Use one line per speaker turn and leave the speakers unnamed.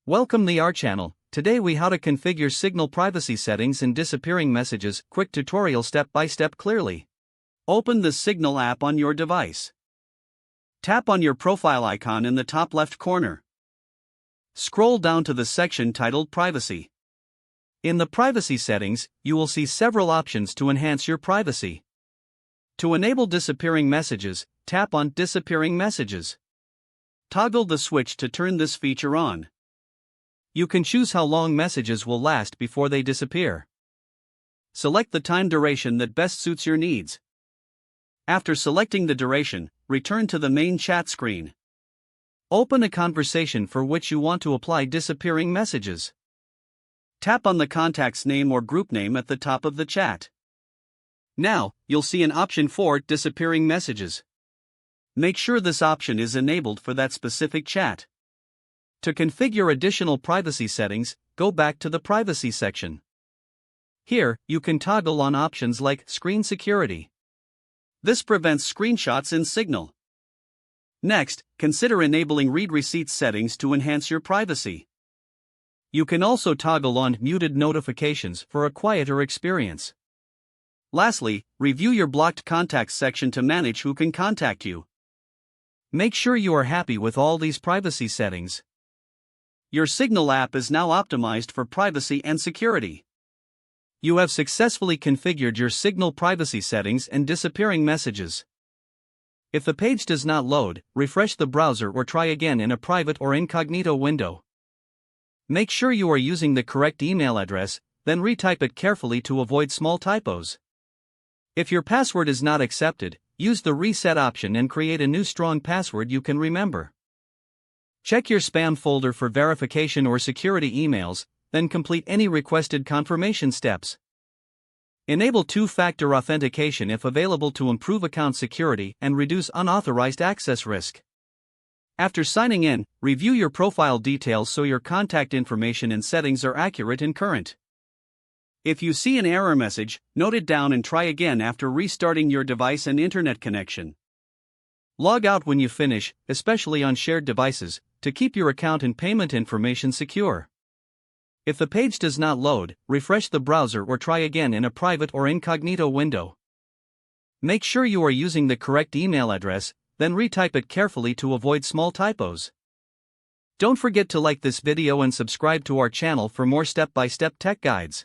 Welcome to our channel. Today we how to configure Signal privacy settings and disappearing messages. Quick tutorial step by step clearly. Open the Signal app on your device. Tap on your profile icon in the top left corner. Scroll down to the section titled Privacy. In the privacy settings, you will see several options to enhance your privacy. To enable disappearing messages, tap on Disappearing Messages. Toggle the switch to turn this feature on. You can choose how long messages will last before they disappear. Select the time duration that best suits your needs. After selecting the duration, return to the main chat screen. Open a conversation for which you want to apply disappearing messages. Tap on the contact's name or group name at the top of the chat. Now, you'll see an option for disappearing messages. Make sure this option is enabled for that specific chat. To configure additional privacy settings, go back to the Privacy section. Here, you can toggle on options like Screen Security. This prevents screenshots in Signal. Next, consider enabling Read Receipts settings to enhance your privacy. You can also toggle on Muted Notifications for a quieter experience. Lastly, review your blocked contacts section to manage who can contact you. Make sure you are happy with all these privacy settings. Your Signal app is now optimized for privacy and security. You have successfully configured your Signal privacy settings and disappearing messages. If the page does not load, refresh the browser or try again in a private or incognito window. Make sure you are using the correct email address, then retype it carefully to avoid small typos. If your password is not accepted, use the reset option and create a new strong password you can remember. Check your spam folder for verification or security emails, then complete any requested confirmation steps. Enable two-factor authentication if available to improve account security and reduce unauthorized access risk. After signing in, review your profile details so your contact information and settings are accurate and current. If you see an error message, note it down and try again after restarting your device and internet connection. Log out when you finish, especially on shared devices, to keep your account and payment information secure. If the page does not load, refresh the browser or try again in a private or incognito window. Make sure you are using the correct email address, then retype it carefully to avoid small typos. Don't forget to like this video and subscribe to our channel for more step-by-step tech guides.